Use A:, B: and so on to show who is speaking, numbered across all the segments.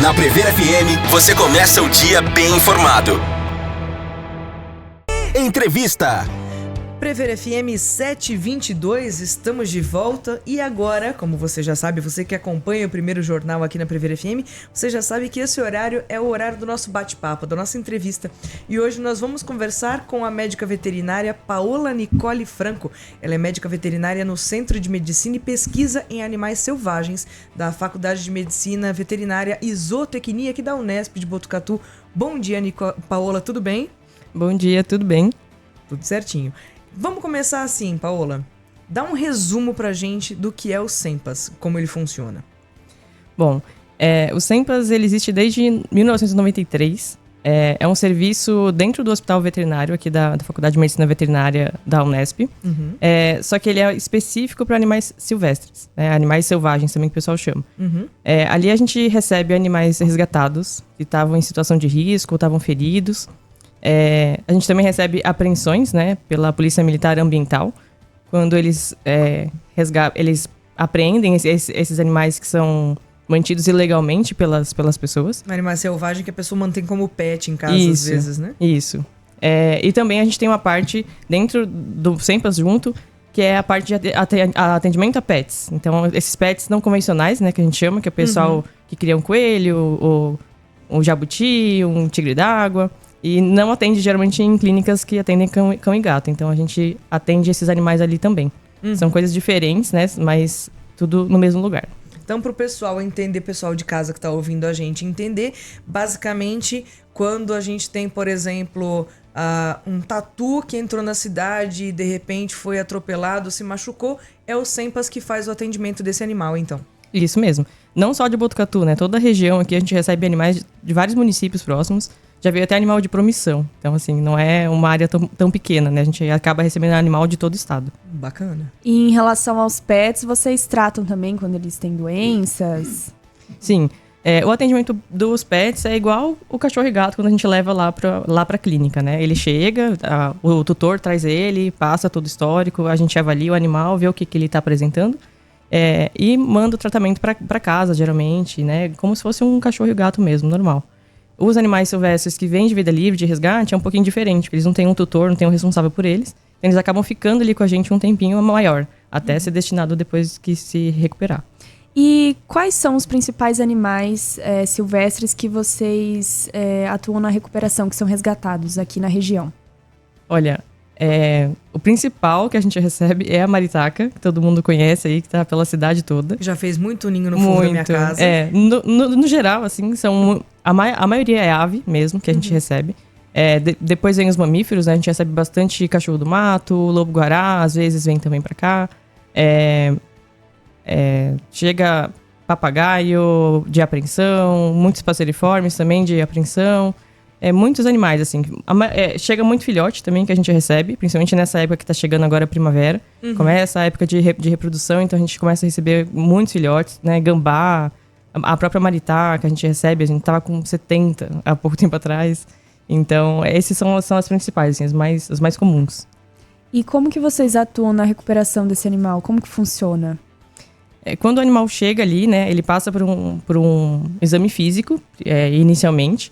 A: Na Prever FM, você começa o dia bem informado. Entrevista.
B: Prever FM 722, estamos de volta e agora, como você já sabe, você que acompanha o primeiro jornal aqui na Prever FM, você já sabe que esse horário é o horário do nosso bate-papo, da nossa entrevista. E hoje nós vamos conversar com a médica veterinária Paola Nicole Franco. Ela é médica veterinária no Centro de Medicina e Pesquisa em Animais Selvagens da Faculdade de Medicina Veterinária e Zootecnia aqui da Unesp de Botucatu. Bom dia, Paola, tudo bem?
C: Bom dia, tudo bem?
B: Tudo certinho. Vamos começar assim, Paola. Dá um resumo pra gente do que é o SEMPAS, como ele funciona.
C: Bom, o SEMPAS ele existe desde 1993. É um serviço dentro do hospital veterinário aqui da Faculdade de Medicina Veterinária da Unesp.
B: Uhum.
C: Só que ele é específico para animais silvestres, animais selvagens também que o pessoal chama.
B: Uhum.
C: Ali a gente recebe animais resgatados que estavam em situação de risco ou estavam feridos. A gente também recebe apreensões, né, pela Polícia Militar Ambiental, quando eles apreendem esses animais que são mantidos ilegalmente pelas pessoas.
B: Um animal selvagem que a pessoa mantém como pet em casa,
C: Isso,
B: às vezes, né?
C: Isso. E também a gente tem uma parte dentro do SEMPAS junto, que é a parte de atendimento a pets. Então, esses pets não convencionais, né, que a gente chama, que é o pessoal que cria um coelho, um jabuti, um tigre d'água. E não atende geralmente em clínicas que atendem cão e gato. Então a gente atende esses animais ali também. São coisas diferentes, né? Mas tudo no mesmo lugar.
B: Então, pro pessoal entender, pessoal de casa que tá ouvindo a gente entender, basicamente, quando a gente tem, por exemplo, um tatu que entrou na cidade e de repente foi atropelado, se machucou, é o SEMPAS que faz o atendimento desse animal, então.
C: Isso mesmo. Não só de Botucatu, né? Toda a região aqui a gente recebe animais de vários municípios próximos. Já veio até animal de promissão. Então, assim, não é uma área tão pequena, né? A gente acaba recebendo animal de todo o estado.
B: Bacana.
D: E em relação aos pets, vocês tratam também quando eles têm doenças?
C: Sim. O atendimento dos pets é igual o cachorro e gato quando a gente leva lá pra clínica, né? Ele chega, o tutor traz ele, passa todo o histórico, a gente avalia o animal, vê o que ele tá apresentando. E manda o tratamento pra casa, geralmente, né? Como se fosse um cachorro e gato mesmo, normal. Os animais silvestres que vêm de vida livre, de resgate, é um pouquinho diferente, porque eles não têm um tutor, não têm um responsável por eles. Então eles acabam ficando ali com a gente um tempinho maior, até ser destinado depois que se recuperar.
D: E quais são os principais animais silvestres que vocês atuam na recuperação, que são resgatados aqui na região?
C: Olha, o principal que a gente recebe é a maritaca, que todo mundo conhece aí, que tá pela cidade toda.
B: Já fez muito ninho no fundo da minha casa.
C: No geral, assim, a maioria é ave mesmo, que a gente recebe. Depois vem os mamíferos, né? A gente recebe bastante cachorro do mato, lobo-guará, às vezes vem também pra cá. Chega papagaio de apreensão, muitos passeriformes também de apreensão. Muitos animais, assim. Chega muito filhote também que a gente recebe, principalmente nessa época que tá chegando agora a primavera. Começa a época de reprodução, então a gente começa a receber muitos filhotes, né? Gambá, a própria maritaca a gente recebe, a gente tava com 70 há pouco tempo atrás. Então, esses são as principais, assim, os mais comuns.
D: E como que vocês atuam na recuperação desse animal? Como que funciona?
C: Quando o animal chega ali, né, ele passa por um exame físico, inicialmente.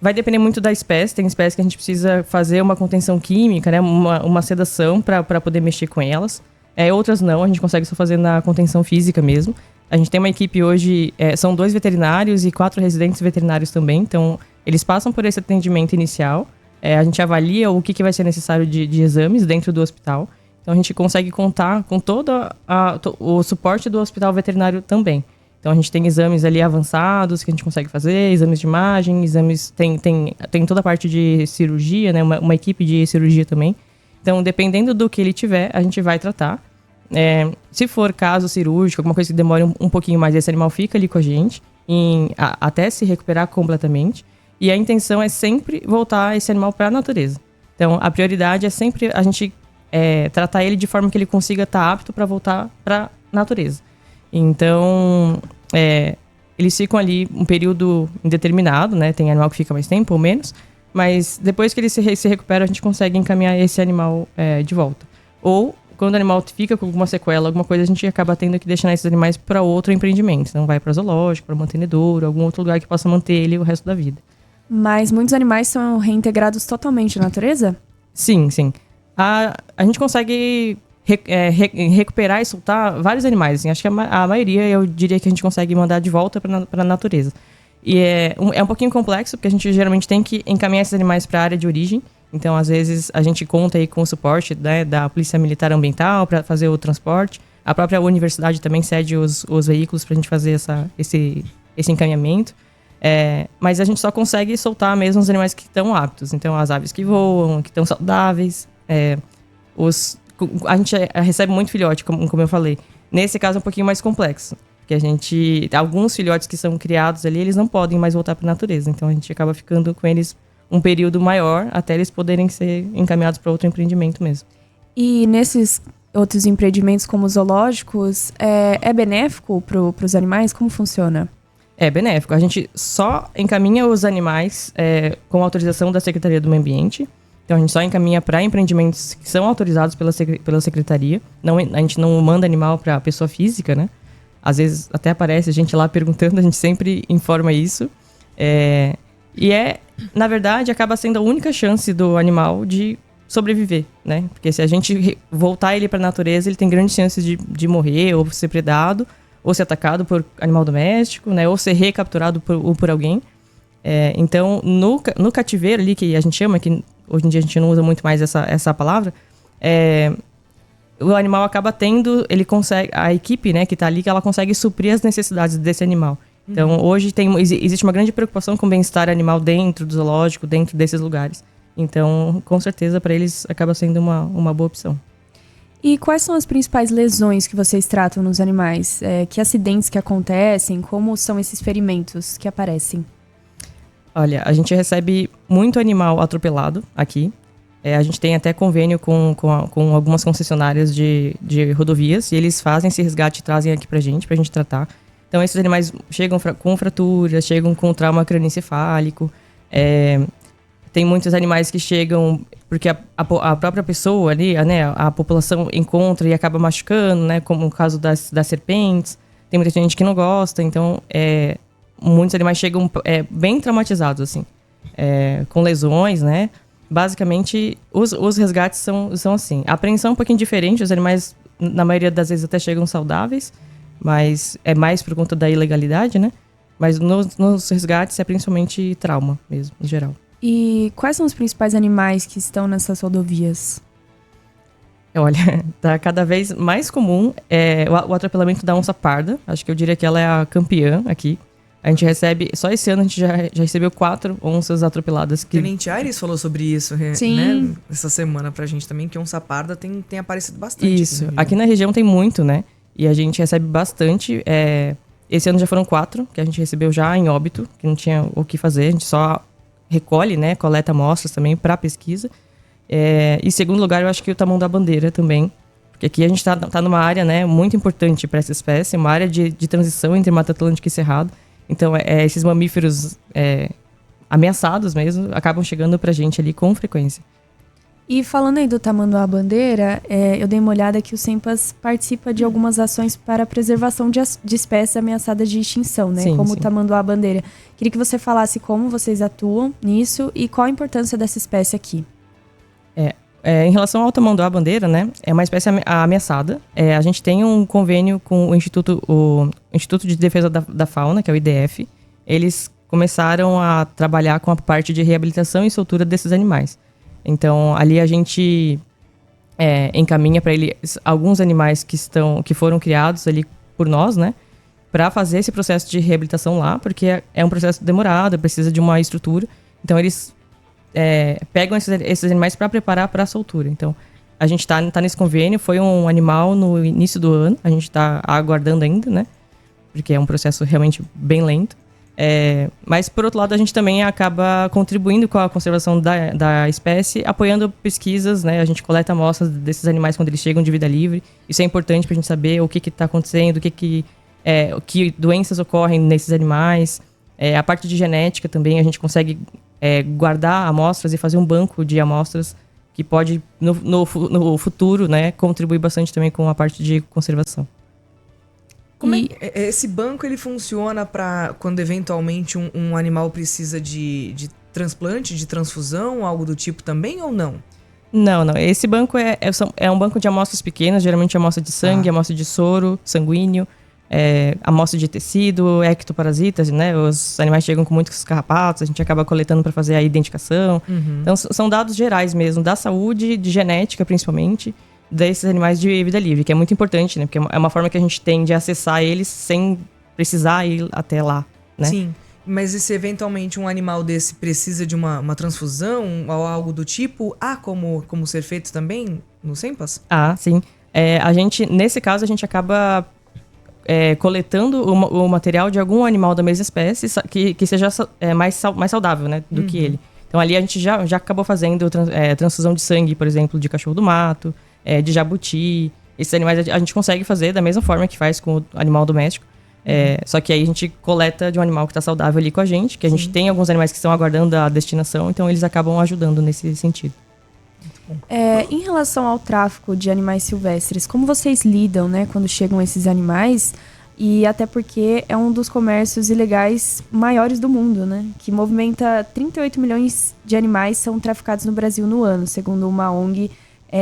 C: Vai depender muito da espécie. Tem espécies que a gente precisa fazer uma contenção química, né, uma sedação para poder mexer com elas. Outras não, a gente consegue só fazer na contenção física mesmo. A gente tem uma equipe hoje, são 2 veterinários e 4 residentes veterinários também. Então, eles passam por esse atendimento inicial. A gente avalia o que vai ser necessário de exames dentro do hospital. Então, a gente consegue contar com todo o suporte do hospital veterinário também. Então, a gente tem exames ali avançados que a gente consegue fazer, exames de imagem, tem toda a parte de cirurgia, né? Uma equipe de cirurgia também. Então, dependendo do que ele tiver, a gente vai tratar. Se for caso cirúrgico, alguma coisa que demore um pouquinho mais, esse animal fica ali com a gente até se recuperar completamente. E a intenção é sempre voltar esse animal para a natureza. Então, a prioridade é sempre a gente tratar ele de forma que ele consiga estar apto para voltar para a natureza. Então, eles ficam ali um período indeterminado, né? Tem animal que fica mais tempo ou menos. Mas depois que ele se recupera, a gente consegue encaminhar esse animal de volta. Ou quando o animal fica com alguma sequela, alguma coisa, a gente acaba tendo que destinar esses animais para outro empreendimento. Então vai para zoológico, para mantenedouro, algum outro lugar que possa manter ele o resto da vida.
D: Mas muitos animais são reintegrados totalmente na natureza?
C: Sim. A gente consegue recuperar e soltar vários animais. Assim, acho que a maioria, eu diria que a gente consegue mandar de volta para a natureza. E é um pouquinho complexo, porque a gente geralmente tem que encaminhar esses animais para a área de origem. Então, às vezes, a gente conta aí com o suporte, né, da Polícia Militar Ambiental para fazer o transporte. A própria universidade também cede os veículos para a gente fazer esse encaminhamento. Mas a gente só consegue soltar mesmo os animais que estão aptos. Então, as aves que voam, que estão saudáveis. A gente recebe muito filhote, como eu falei. Nesse caso é um pouquinho mais complexo. Porque alguns filhotes que são criados ali, eles não podem mais voltar para a natureza. Então, a gente acaba ficando com eles um período maior até eles poderem ser encaminhados para outro empreendimento mesmo.
D: E nesses outros empreendimentos como zoológicos, é benéfico para os animais? Como funciona?
C: É benéfico. A gente só encaminha os animais com autorização da Secretaria do Meio Ambiente. Então, a gente só encaminha para empreendimentos que são autorizados pela Secretaria. A gente não manda animal para pessoa física, né? Às vezes até aparece a gente lá perguntando, a gente sempre informa isso. Na verdade, acaba sendo a única chance do animal de sobreviver, né? Porque se a gente voltar ele para a natureza, ele tem grandes chances de morrer, ou ser predado, ou ser atacado por animal doméstico, né? Ou ser recapturado por alguém. Então, no cativeiro ali, que a gente chama, que hoje em dia a gente não usa muito mais essa palavra, o animal acaba tendo, a equipe, né, que está ali, que ela consegue suprir as necessidades desse animal. Então, hoje existe uma grande preocupação com o bem-estar animal dentro do zoológico, dentro desses lugares. Então, com certeza, para eles acaba sendo uma boa opção.
D: E quais são as principais lesões que vocês tratam nos animais? Que acidentes que acontecem? Como são esses ferimentos que aparecem?
C: Olha, a gente recebe muito animal atropelado aqui. A gente tem até convênio com algumas concessionárias de rodovias, e eles fazem esse resgate e trazem aqui pra gente tratar. Então, esses animais chegam com fraturas, chegam com trauma crânioencefálico. Tem muitos animais que chegam porque a própria pessoa ali, né, a população encontra e acaba machucando, né, como o caso das serpentes. Tem muita gente que não gosta, então muitos animais chegam bem traumatizados, assim, com lesões, né. Basicamente, os resgates são assim. A apreensão é um pouquinho diferente, os animais, na maioria das vezes, até chegam saudáveis, mas é mais por conta da ilegalidade, né? Mas nos resgates é principalmente trauma mesmo, em geral.
D: E quais são os principais animais que estão nessas rodovias?
C: Olha, tá cada vez mais comum o atropelamento da onça parda. Acho que eu diria que ela é a campeã aqui. A gente recebe, só esse ano a gente já recebeu 4 onças atropeladas.
B: Tenente Aires falou sobre isso,
D: Sim.
B: Né? Essa semana pra gente também, que onça parda tem aparecido bastante.
C: Isso, aqui na região tem muito, né? E a gente recebe bastante. Esse ano já foram 4, que a gente recebeu já em óbito, que não tinha o que fazer. A gente só recolhe, né? Coleta amostras também para pesquisa. E em segundo lugar, eu acho que o tamanduá-bandeira também. Porque aqui a gente tá numa área, né, muito importante para essa espécie, uma área de transição entre Mata Atlântica e Cerrado. Então, esses mamíferos ameaçados mesmo acabam chegando pra gente ali com frequência.
D: E falando aí do tamanduá-bandeira, eu dei uma olhada que o SEMPAS participa de algumas ações para a preservação de espécies ameaçadas de extinção, né?
C: Sim,
D: como
C: sim.
D: o tamanduá-bandeira. Queria que você falasse como vocês atuam nisso e qual a importância dessa espécie aqui.
C: Em relação ao tamanduá-bandeira, né, é uma espécie ameaçada. A gente tem um convênio com o Instituto de Defesa da Fauna, que é o IDF. Eles começaram a trabalhar com a parte de reabilitação e soltura desses animais. Então, ali a gente encaminha para eles alguns animais que foram criados ali por nós, né, para fazer esse processo de reabilitação lá, porque é um processo demorado, precisa de uma estrutura. Então, eles pegam esses animais para preparar para a soltura. Então, a gente tá nesse convênio, foi um animal no início do ano, a gente está aguardando ainda, né? Porque é um processo realmente bem lento. Mas, por outro lado, a gente também acaba contribuindo com a conservação da espécie, apoiando pesquisas, né? A gente coleta amostras desses animais quando eles chegam de vida livre. Isso é importante para a gente saber o que está acontecendo, que doenças ocorrem nesses animais. A parte de genética também, a gente consegue guardar amostras e fazer um banco de amostras que pode, no futuro, né, contribuir bastante também com a parte de conservação.
B: Esse banco, ele funciona para quando eventualmente um animal precisa de transplante, de transfusão, algo do tipo também, ou não?
C: Não. Esse banco é um banco de amostras pequenas, geralmente amostra de sangue, amostra de soro sanguíneo, amostra de tecido, ectoparasitas, né? Os animais chegam com muitos carrapatos, a gente acaba coletando para fazer a identificação. Então, são dados gerais mesmo, da saúde, de genética principalmente, desses animais de vida livre, que é muito importante, né? Porque é uma forma que a gente tem de acessar eles sem precisar ir até lá, né?
B: Sim, mas e se eventualmente um animal desse precisa de uma transfusão ou algo do tipo, há como ser feito também no SEMPAS?
C: Sim. Nesse caso, a gente acaba coletando o material de algum animal da mesma espécie que seja mais saudável, né, do que ele. Então, ali a gente já acabou fazendo transfusão de sangue, por exemplo, de cachorro do mato, de jabuti. Esses animais a gente consegue fazer da mesma forma que faz com o animal doméstico. Só que aí a gente coleta de um animal que está saudável ali com a gente, que a gente tem alguns animais que estão aguardando a destinação, então eles acabam ajudando nesse sentido.
D: Em relação ao tráfico de animais silvestres, como vocês lidam, né, quando chegam esses animais? E até porque é um dos comércios ilegais maiores do mundo, né? Que movimenta 38 milhões de animais são traficados no Brasil no ano, segundo uma ONG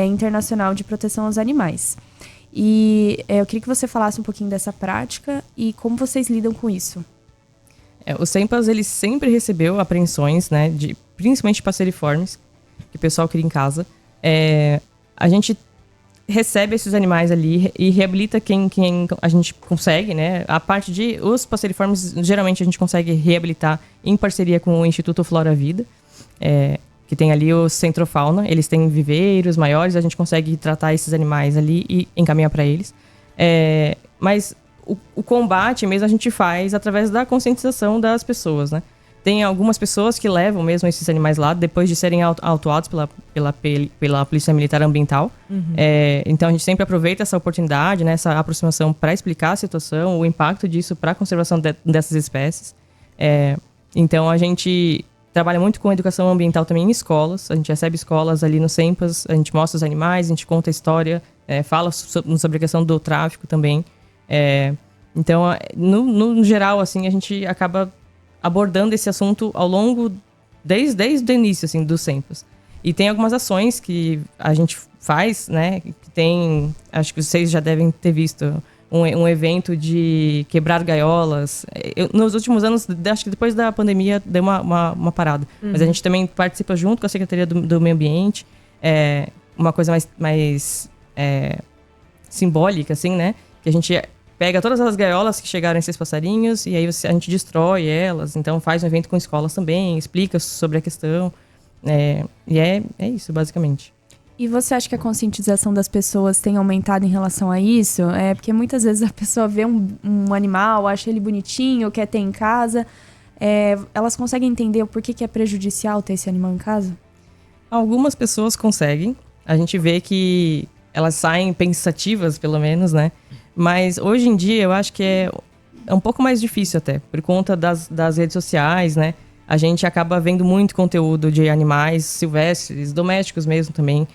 D: internacional de proteção aos animais. E eu queria que você falasse um pouquinho dessa prática e como vocês lidam com isso.
C: O SEMPAS, ele sempre recebeu apreensões, né, principalmente passeriformes, que o pessoal cria em casa. A gente recebe esses animais ali e reabilita quem a gente consegue, né? A parte de os passeriformes, geralmente a gente consegue reabilitar em parceria com o Instituto Flora Vida, que tem ali o Centrofauna. Eles têm viveiros maiores, a gente consegue tratar esses animais ali e encaminhar para eles. Mas o combate mesmo a gente faz através da conscientização das pessoas, né? Tem algumas pessoas que levam mesmo esses animais lá depois de serem autuados pela Polícia Militar Ambiental. Então a gente sempre aproveita essa oportunidade, né, essa aproximação para explicar a situação, o impacto disso para a conservação dessas espécies. Então a gente trabalha muito com educação ambiental também em escolas. A gente recebe escolas ali no SEMPAS, a gente mostra os animais, a gente conta a história, fala sobre a questão do tráfico também. Então, no geral, assim, a gente acaba abordando esse assunto ao longo, desde o início, assim, do SEMPAS. E tem algumas ações que a gente faz, né, que tem, acho que vocês já devem ter visto, um evento de quebrar gaiolas. Nos últimos anos, acho que depois da pandemia, deu uma parada. Mas a gente também participa junto com a Secretaria do Meio Ambiente. Uma coisa mais simbólica, assim, né? Que a gente pega todas as gaiolas que chegaram esses passarinhos e aí a gente destrói elas. Então faz um evento com escolas também, explica sobre a questão. E é isso, basicamente.
D: E você acha que a conscientização das pessoas tem aumentado em relação a isso? Porque muitas vezes a pessoa vê um animal, acha ele bonitinho, quer ter em casa. Elas conseguem entender o porquê que é prejudicial ter esse animal em casa?
C: Algumas pessoas conseguem. A gente vê que elas saem pensativas, pelo menos, né? Mas hoje em dia eu acho que é um pouco mais difícil até, por conta das redes sociais, né? A gente acaba vendo muito conteúdo de animais silvestres, domésticos mesmo também.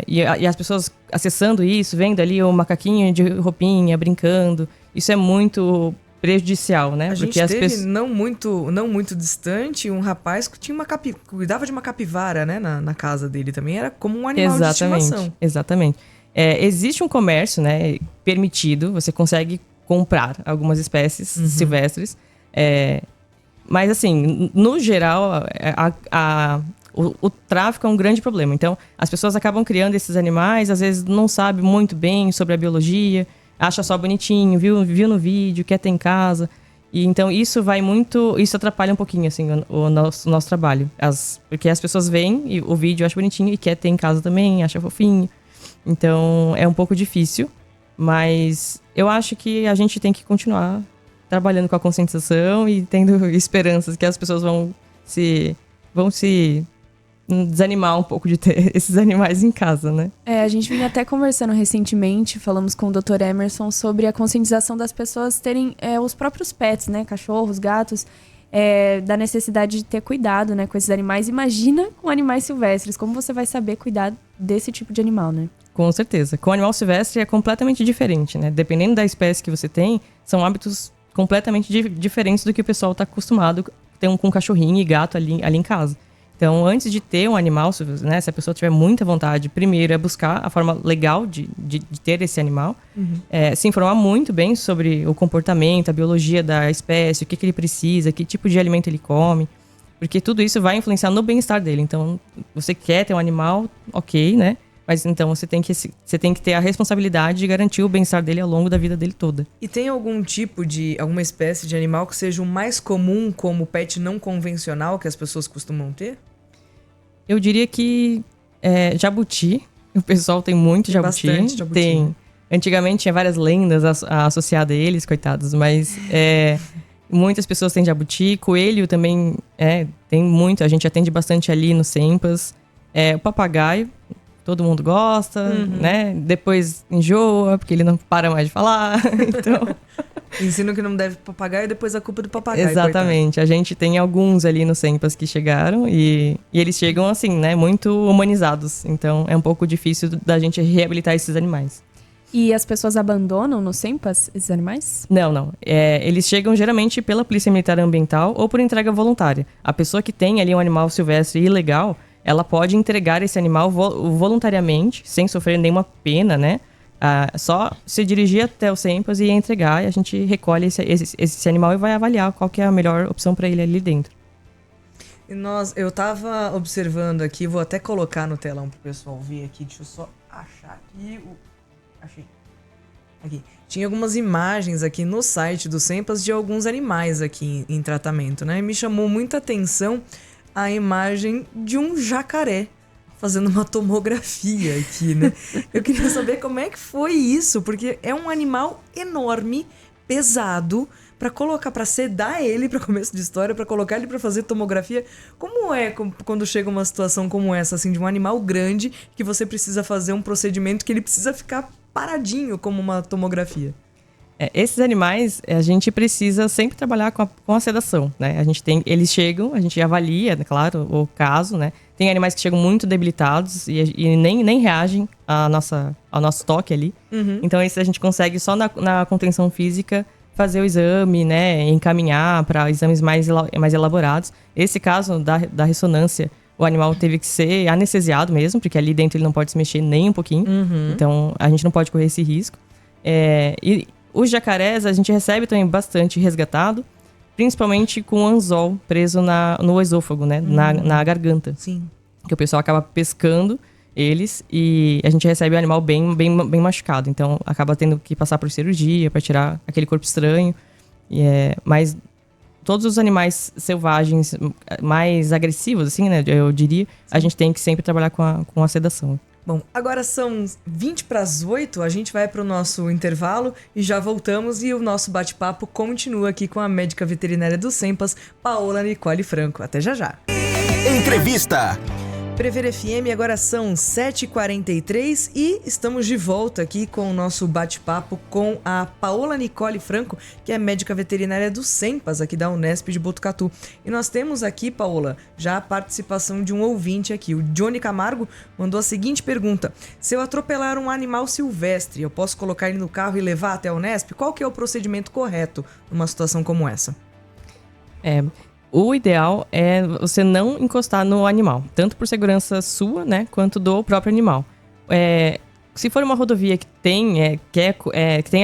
C: E as pessoas acessando isso, vendo ali o macaquinho de roupinha, brincando. Isso é muito prejudicial, né?
B: A gente teve, não muito distante, um rapaz que tinha cuidava de uma capivara, né? Na casa dele também. Era como um animal de estimação.
C: Exatamente. Existe um comércio, né, permitido. Você consegue comprar algumas espécies silvestres. Mas, assim, no geral, o tráfico é um grande problema. Então, as pessoas acabam criando esses animais, às vezes não sabem muito bem sobre a biologia, acha só bonitinho, viu no vídeo, quer ter em casa. E então isso atrapalha um pouquinho, assim, o nosso trabalho. Porque as pessoas veem o vídeo, acham bonitinho e quer ter em casa também, acha fofinho. Então, é um pouco difícil, mas eu acho que a gente tem que continuar trabalhando com a conscientização e tendo esperanças que as pessoas vão se desanimar um pouco de ter esses animais em casa, né?
D: A gente vinha até conversando recentemente, falamos com o Dr. Emerson sobre a conscientização das pessoas terem os próprios pets, né? Cachorros, gatos. da necessidade de ter cuidado, né, com esses animais. Imagina com animais silvestres, como você vai saber cuidar desse tipo de animal, né?
C: Com certeza. Com o animal silvestre é completamente diferente, né? Dependendo da espécie que você tem, são hábitos completamente diferentes do que o pessoal está acostumado com cachorrinho e gato ali em casa. Então, antes de ter um animal, né, se a pessoa tiver muita vontade, primeiro é buscar a forma legal de ter esse animal, se informar muito bem sobre o comportamento, a biologia da espécie, o que ele precisa, que tipo de alimento ele come, porque tudo isso vai influenciar no bem-estar dele. Então, você quer ter um animal, ok, né? Mas então você tem que ter a responsabilidade de garantir o bem-estar dele ao longo da vida dele toda.
B: E tem alguma espécie de animal que seja o mais comum como pet não convencional que as pessoas costumam ter?
C: Eu diria que jabuti. O pessoal tem muito jabuti.
B: Bastante jabuti.
C: Tem. Antigamente tinha várias lendas associadas a eles, coitados, mas muitas pessoas têm jabuti. Coelho também tem muito, a gente atende bastante ali no Sempas. O papagaio, todo mundo gosta, né? Depois enjoa, porque ele não para mais de falar. Então...
B: Ensino que não deve papagaio e depois a culpa do papagaio.
C: Exatamente.
B: Coitado.
C: A gente tem alguns ali no Sempas que chegaram e eles chegam assim, né? Muito humanizados. Então é um pouco difícil da gente reabilitar esses animais.
D: E as pessoas abandonam no Sempas esses animais?
C: Não. Eles chegam geralmente pela Polícia Militar Ambiental ou por entrega voluntária. A pessoa que tem ali um animal silvestre ilegal, ela pode entregar esse animal voluntariamente, sem sofrer nenhuma pena, né? Só se dirigir até o Sempas e entregar, e a gente recolhe esse animal e vai avaliar qual que é a melhor opção para ele ali dentro.
B: Eu tava observando aqui, vou até colocar no telão pro pessoal ver aqui, deixa eu só achar aqui. Achei. Aqui. Tinha algumas imagens aqui no site do Sempas de alguns animais aqui em tratamento, né? E me chamou muita atenção a imagem de um jacaré fazendo uma tomografia aqui, né? Eu queria saber como é que foi isso, porque é um animal enorme, pesado, para sedar ele, para começo de história, para colocar ele para fazer tomografia. Como é quando chega uma situação como essa, assim, de um animal grande que você precisa fazer um procedimento que ele precisa ficar paradinho como uma tomografia?
C: Esses animais, a gente precisa sempre trabalhar com a sedação, né? Eles chegam, a gente avalia, né, claro, o caso, né? Tem animais que chegam muito debilitados e nem reagem ao nosso toque ali. Então, esse a gente consegue só na contenção física fazer o exame, né? Encaminhar para exames mais elaborados. Esse caso da ressonância, o animal teve que ser anestesiado mesmo, porque ali dentro ele não pode se mexer nem um pouquinho. Então, a gente não pode correr esse risco. E os jacarés a gente recebe também bastante resgatado, principalmente com o anzol preso no esôfago, né? Na garganta.
B: Sim.
C: Que o pessoal acaba pescando eles e a gente recebe o animal bem machucado. Então acaba tendo que passar por cirurgia para tirar aquele corpo estranho. Mas todos os animais selvagens mais agressivos, assim, né? Eu diria, a gente tem que sempre trabalhar com a sedação.
B: Bom, agora são 7:20, a gente vai para o nosso intervalo e já voltamos e o nosso bate-papo continua aqui com a médica veterinária do Sempas, Paola Nicole Franco. Até já.
A: Entrevista.
B: Prever FM, agora são 7h43 e estamos de volta aqui com o nosso bate-papo com a Paola Nicole Franco, que é médica veterinária do Sempas, aqui da Unesp de Botucatu. E nós temos aqui, Paola, já a participação de um ouvinte aqui. O Johnny Camargo mandou a seguinte pergunta: se eu atropelar um animal silvestre, eu posso colocar ele no carro e levar até a Unesp? Qual que é o procedimento correto numa situação como essa?
C: O ideal é você não encostar no animal, tanto por segurança sua, né, quanto do próprio animal. Se for uma rodovia que tem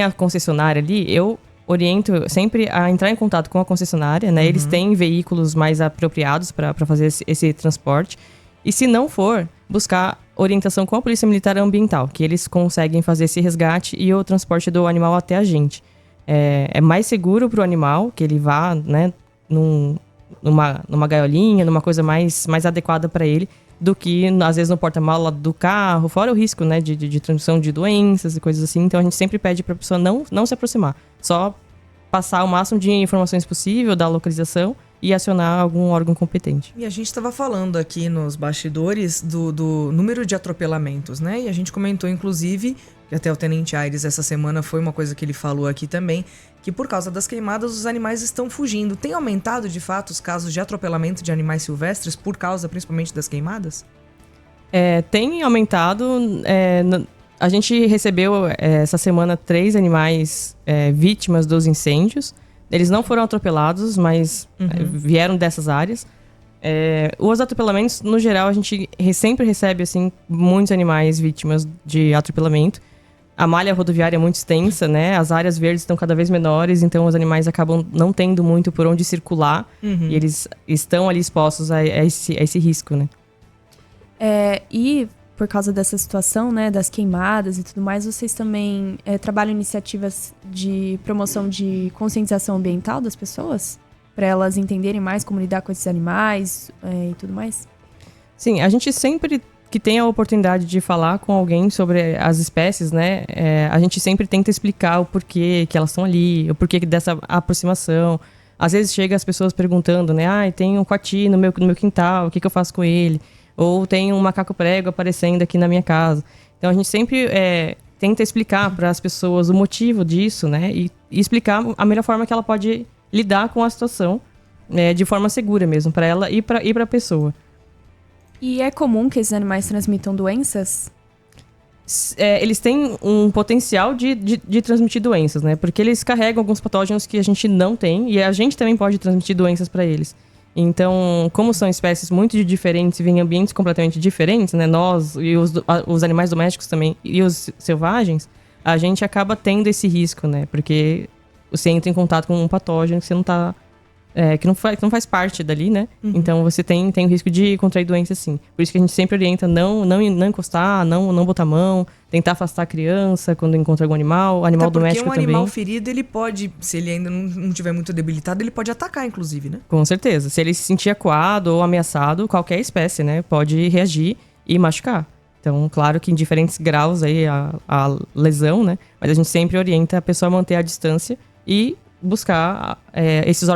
C: a concessionária ali, eu oriento sempre a entrar em contato com a concessionária, né? Eles têm veículos mais apropriados para fazer esse transporte. E se não for, buscar orientação com a Polícia Militar Ambiental, que eles conseguem fazer esse resgate e o transporte do animal até a gente. É mais seguro para o animal que ele vá, né, numa gaiolinha, numa coisa mais adequada para ele, do que, às vezes, no porta-mala do carro, fora o risco, né, de transmissão de doenças e coisas assim. Então, a gente sempre pede para a pessoa não se aproximar. Só passar o máximo de informações possível da localização e acionar algum órgão competente.
B: E a gente estava falando aqui nos bastidores do número de atropelamentos, né? E a gente comentou, inclusive, que até o Tenente Aires essa semana foi uma coisa que ele falou aqui também, que por causa das queimadas os animais estão fugindo. Tem aumentado de fato os casos de atropelamento de animais silvestres por causa principalmente das queimadas?
C: Tem aumentado. A gente recebeu essa semana 3 animais vítimas dos incêndios. Eles não foram atropelados, mas vieram dessas áreas. Os atropelamentos, no geral, a gente sempre recebe assim, muitos animais vítimas de atropelamento. A malha rodoviária é muito extensa, né? As áreas verdes estão cada vez menores, então os animais acabam não tendo muito por onde circular. E eles estão ali expostos a esse risco, né?
D: E por causa dessa situação, né, das queimadas e tudo mais, vocês também trabalham iniciativas de promoção de conscientização ambiental das pessoas? Para elas entenderem mais como lidar com esses animais e tudo mais? Sim,
C: a gente sempre que tem a oportunidade de falar com alguém sobre as espécies, né, a gente sempre tenta explicar o porquê que elas estão ali, o porquê dessa aproximação. Às vezes chega as pessoas perguntando, né, tem um coati no meu quintal, o que eu faço com ele? Ou tem um macaco prego aparecendo aqui na minha casa. Então a gente sempre tenta explicar para as pessoas o motivo disso, né, e explicar a melhor forma que ela pode lidar com a situação, de forma segura mesmo, para ela e para a pessoa.
D: E é comum que esses animais transmitam doenças?
C: Eles têm um potencial de transmitir doenças, né? Porque eles carregam alguns patógenos que a gente não tem e a gente também pode transmitir doenças para eles. Então, como são espécies muito diferentes e vêm em ambientes completamente diferentes, né? Nós e os animais domésticos também e os selvagens, a gente acaba tendo esse risco, né? Porque você entra em contato com um patógeno que você não tá... que não faz parte dali, né? Então você tem o risco de contrair doença, sim. Por isso que a gente sempre orienta não encostar, não botar a mão, tentar afastar a criança quando encontra algum animal doméstico também.
B: Porque um animal ferido, ele pode, se ele ainda não estiver muito debilitado, ele pode atacar, inclusive, né?
C: Com certeza. Se ele se sentir acuado ou ameaçado, qualquer espécie, né? Pode reagir e machucar. Então, claro que em diferentes graus aí a lesão, né? Mas a gente sempre orienta a pessoa a manter a distância e buscar esses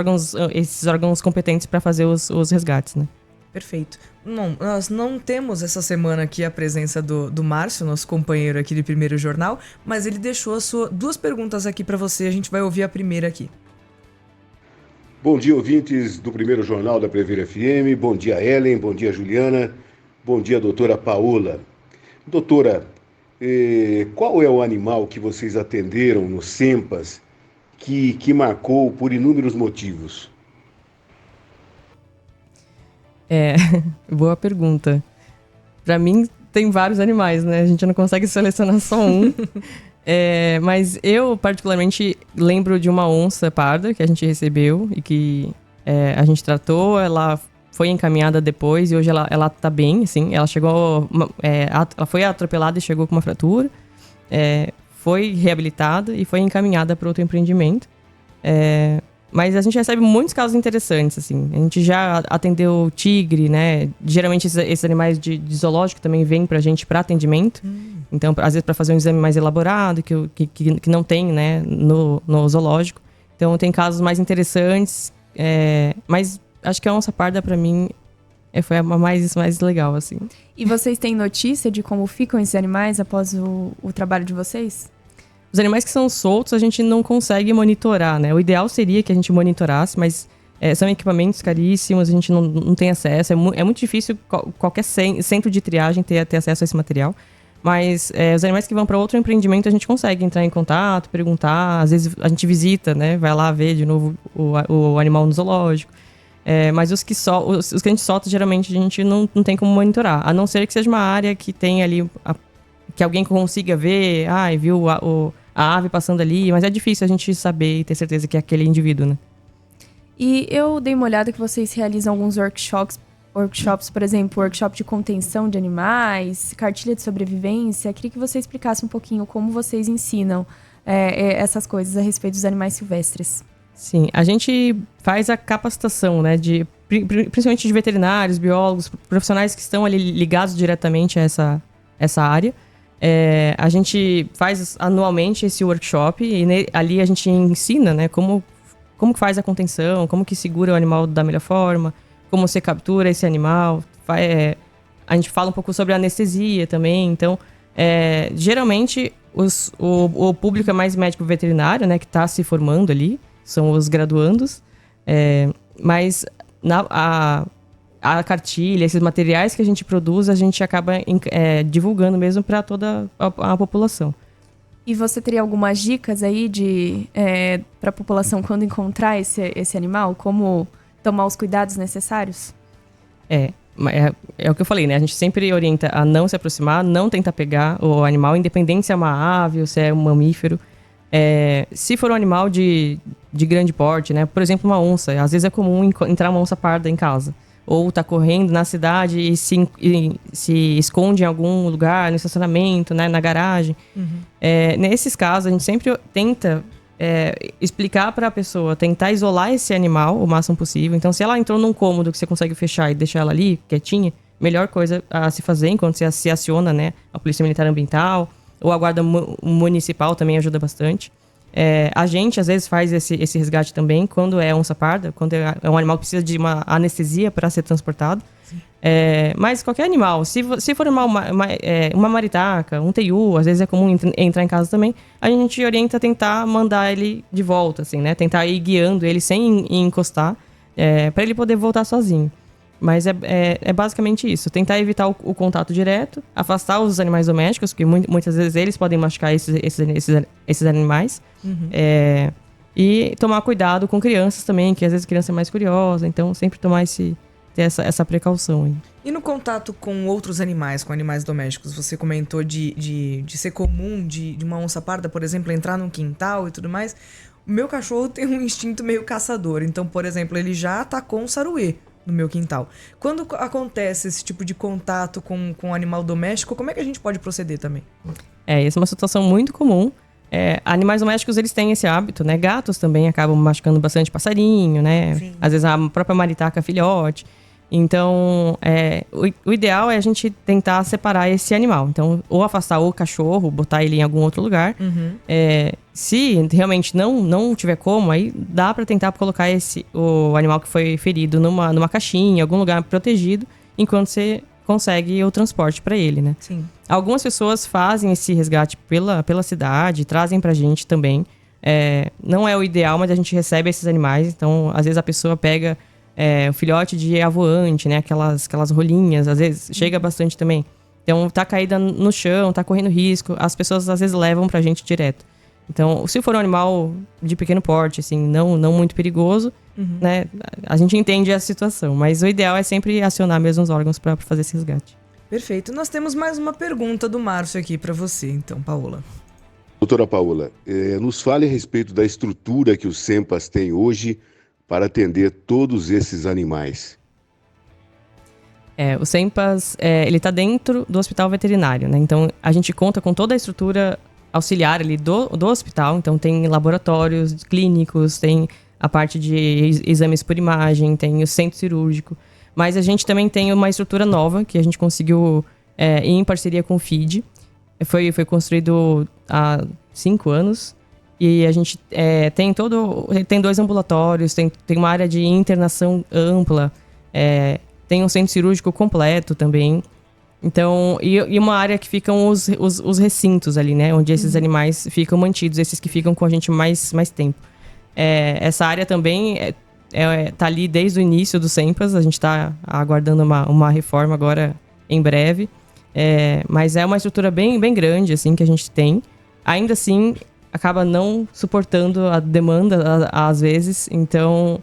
C: órgãos competentes para fazer os resgates, né?
B: Perfeito. Bom, nós não temos essa semana aqui a presença do Márcio, nosso companheiro aqui do Primeiro Jornal, mas ele deixou duas perguntas aqui para você, a gente vai ouvir a primeira aqui.
E: Bom dia, ouvintes do Primeiro Jornal da Previr FM, bom dia, Ellen, bom dia, Juliana, bom dia, doutora Paola. Doutora, qual é o animal que vocês atenderam no SEMPAS que marcou por inúmeros motivos?
C: Boa pergunta. Pra mim, tem vários animais, né? A gente não consegue selecionar só um. Mas eu, particularmente, lembro de uma onça parda que a gente recebeu e que a gente tratou. Ela foi encaminhada depois e hoje ela tá bem, assim. Ela chegou... ela foi atropelada e chegou com uma fratura. Foi reabilitada e foi encaminhada para outro empreendimento. Mas a gente recebe muitos casos interessantes, assim. A gente já atendeu tigre, né? Geralmente esses animais de zoológico também vêm pra gente para atendimento. Então, às vezes para fazer um exame mais elaborado, que não tem, né, no zoológico. Então, tem casos mais interessantes. Mas acho que a onça parda, para mim, foi a mais legal, assim.
D: E vocês têm notícia de como ficam esses animais após o trabalho de vocês?
C: Os animais que são soltos, a gente não consegue monitorar, né? O ideal seria que a gente monitorasse, mas são equipamentos caríssimos, a gente não tem acesso. É muito difícil qualquer centro de triagem ter acesso a esse material. Mas os animais que vão para outro empreendimento, a gente consegue entrar em contato, perguntar. Às vezes a gente visita, né? Vai lá ver de novo o animal no zoológico. Mas os que a gente solta, geralmente, a gente não tem como monitorar. A não ser que seja uma área que tem ali... que alguém consiga ver, viu a ave passando ali, mas é difícil a gente saber e ter certeza que é aquele indivíduo, né?
D: E eu dei uma olhada que vocês realizam alguns workshops, por exemplo, workshop de contenção de animais, cartilha de sobrevivência. Queria que você explicasse um pouquinho como vocês ensinam essas coisas a respeito dos animais silvestres.
C: Sim, a gente faz a capacitação, né, principalmente de veterinários, biólogos, profissionais que estão ali ligados diretamente a essa área. A gente faz anualmente esse workshop e ali a gente ensina, né, como que faz a contenção, como que segura o animal da melhor forma, como você captura esse animal. A gente fala um pouco sobre anestesia também. Então, geralmente, o público é mais médico veterinário, né? Que está se formando ali. São os graduandos. Mas a cartilha, esses materiais que a gente produz, a gente acaba divulgando mesmo para toda a população.
D: E você teria algumas dicas aí para a população quando encontrar esse animal? Como tomar os cuidados necessários?
C: É o que eu falei, né? A gente sempre orienta a não se aproximar, não tentar pegar o animal, independente se é uma ave ou se é um mamífero. Se for um animal de grande porte, né? Por exemplo, uma onça. Às vezes é comum entrar uma onça parda em casa. Ou tá correndo na cidade e se esconde em algum lugar, no estacionamento, né? Na garagem. Nesses casos, a gente sempre tenta explicar para a pessoa, tentar isolar esse animal o máximo possível. Então, se ela entrou num cômodo que você consegue fechar e deixar ela ali, quietinha, melhor coisa a se fazer enquanto você se aciona, né? A Polícia Militar Ambiental ou a Guarda Municipal também ajuda bastante. A gente, às vezes, faz esse resgate também quando é onça parda, quando é um animal que precisa de uma anestesia para ser transportado. Mas qualquer animal, se for uma maritaca, um teiu, às vezes é comum entrar em casa também, a gente orienta a tentar mandar ele de volta, assim, né? Tentar ir guiando ele sem encostar, para ele poder voltar sozinho. Mas é basicamente isso. Tentar evitar o contato direto, afastar os animais domésticos, porque muitas vezes eles podem machucar esses animais. E tomar cuidado com crianças também, que às vezes a criança é mais curiosa. Então, sempre ter essa precaução aí.
B: E no contato com outros animais, com animais domésticos? Você comentou de ser comum de uma onça parda, por exemplo, entrar num quintal e tudo mais. O meu cachorro tem um instinto meio caçador. Então, por exemplo, ele já atacou um saruê no meu quintal. Quando acontece esse tipo de contato com um animal doméstico, como é que a gente pode proceder também?
C: Essa é uma situação muito comum. Animais domésticos, eles têm esse hábito, né? Gatos também acabam machucando bastante passarinho, né? Sim. Às vezes a própria maritaca filhote. Então, o ideal é a gente tentar separar esse animal. Então, ou afastar o cachorro, botar ele em algum outro lugar. Se realmente não tiver como, aí dá para tentar colocar o animal que foi ferido numa caixinha, em algum lugar protegido, enquanto você consegue o transporte para ele, né?
B: Sim.
C: Algumas pessoas fazem esse resgate pela cidade, trazem pra gente também. Não é o ideal, mas a gente recebe esses animais. Então, às vezes a pessoa pega o filhote de avoante, né? Aquelas rolinhas, às vezes chega bastante também. Então, tá caída no chão, tá correndo risco. As pessoas, às vezes, levam pra gente direto. Então, se for um animal de pequeno porte, assim, não muito perigoso, né? A gente entende a situação. Mas o ideal é sempre acionar mesmo os órgãos pra fazer esse resgate.
B: Perfeito. Nós temos mais uma pergunta do Márcio aqui pra você, então, Paola.
E: Doutora Paola, nos fale a respeito da estrutura que o SEMPAS tem hoje para atender todos esses animais.
C: O SEMPAS, ele está dentro do hospital veterinário, né? Então, a gente conta com toda a estrutura auxiliar ali do hospital. Então, tem laboratórios clínicos, tem a parte de exames por imagem, tem o centro cirúrgico. Mas a gente também tem uma estrutura nova que a gente conseguiu em parceria com o FID. Foi construído há 5 anos. E a gente tem 2 ambulatórios, tem uma área de internação ampla, tem um centro cirúrgico completo também. Então, e uma área que ficam os recintos ali, né? Onde esses animais ficam mantidos, esses que ficam com a gente mais tempo. Essa área também tá ali desde o início do SEMPAS. A gente está aguardando uma reforma agora em breve. Mas é uma estrutura bem, bem grande, assim, que a gente tem. Ainda assim, acaba não suportando a demanda, às vezes. Então,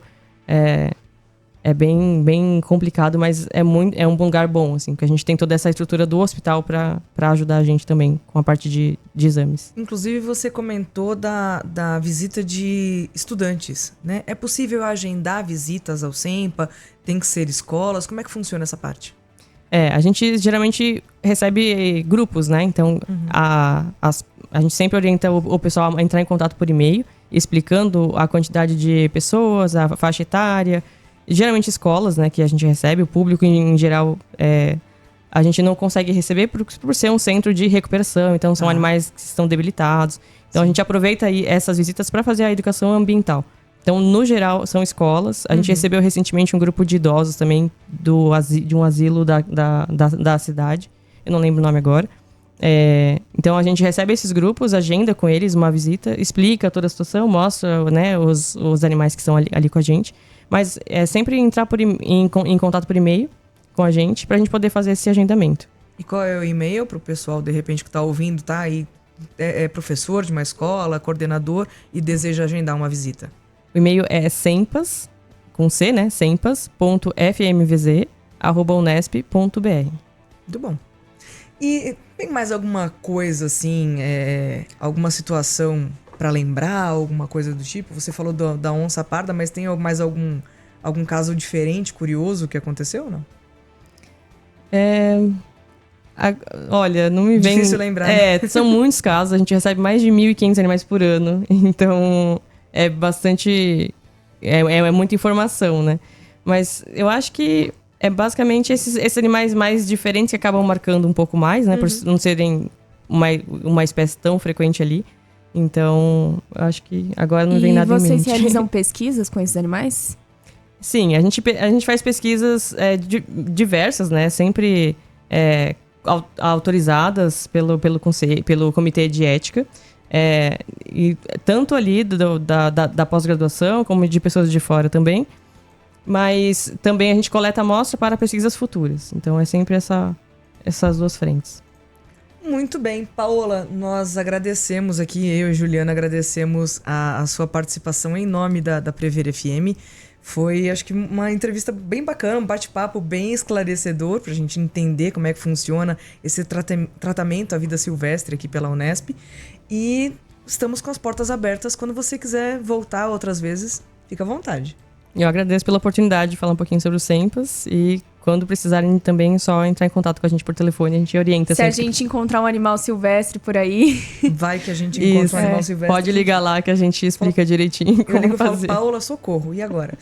C: é bem, bem complicado, mas é um lugar bom, assim, porque a gente tem toda essa estrutura do hospital para ajudar a gente também com a parte de exames.
B: Inclusive, você comentou da visita de estudantes, né? É possível agendar visitas ao SEMPA? Tem que ser escolas? Como é que funciona essa parte?
C: A gente geralmente recebe grupos, né? Então, a gente sempre orienta o pessoal a entrar em contato por e-mail, explicando a quantidade de pessoas, a faixa etária. Geralmente escolas, né, que a gente recebe. O público, em geral, a gente não consegue receber por ser um centro de recuperação. Então, são animais que estão debilitados. Então, a gente aproveita aí essas visitas para fazer a educação ambiental. Então, no geral, são escolas. A gente recebeu recentemente um grupo de idosos também de um asilo da cidade. Eu não lembro o nome agora. Então a gente recebe esses grupos, agenda com eles uma visita, explica toda a situação, mostra, né, os animais que estão ali com a gente. Mas é sempre entrar em contato por e-mail com a gente pra gente poder fazer esse agendamento.
B: E qual é o e-mail pro pessoal, de repente, que tá ouvindo, tá? E é professor de uma escola, coordenador e deseja agendar uma visita?
C: O e-mail é sempas, com C, né? sempas.fmvz@unesp.br.
B: Muito bom. E tem mais alguma coisa, assim, alguma situação pra lembrar, alguma coisa do tipo? Você falou da onça parda, mas tem mais algum caso diferente, curioso que aconteceu ou não?
C: Olha, não me vem...
B: Difícil lembrar, né?
C: São muitos casos. A gente recebe mais de 1.500 animais por ano. Então, é bastante... É muita informação, né? Mas eu acho que é basicamente esses animais mais diferentes que acabam marcando um pouco mais, né? Por não serem uma espécie tão frequente ali. Então, eu acho que agora não vem nada em mente.
D: E vocês realizam pesquisas com esses animais?
C: Sim, a gente faz pesquisas diversas, né? Sempre autorizadas pelo Comitê de Ética. E tanto ali da pós-graduação, como de pessoas de fora também. Mas também a gente coleta amostra para pesquisas futuras. Então é sempre essas duas frentes.
B: Muito bem, Paola, nós agradecemos aqui, eu e Juliana agradecemos a sua participação em nome da Prever FM. Foi, acho que, uma entrevista bem bacana, um bate-papo bem esclarecedor pra gente entender como é que funciona esse tratamento à vida silvestre aqui pela Unesp. E estamos com as portas abertas. Quando você quiser voltar outras vezes, fica à vontade.
C: Eu agradeço pela oportunidade de falar um pouquinho sobre os SEMPAS e quando precisarem também é só entrar em contato com a gente por telefone, a gente orienta.
D: Se a gente encontrar um animal silvestre por aí...
B: Vai que a gente encontra um animal silvestre.
C: Pode ligar lá que a gente explica direitinho como
B: ligo e
C: fazer.
B: Falo, Paola, socorro, e agora?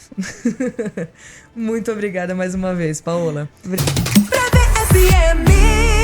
B: Muito obrigada mais uma vez, Paola.
F: Prever FM.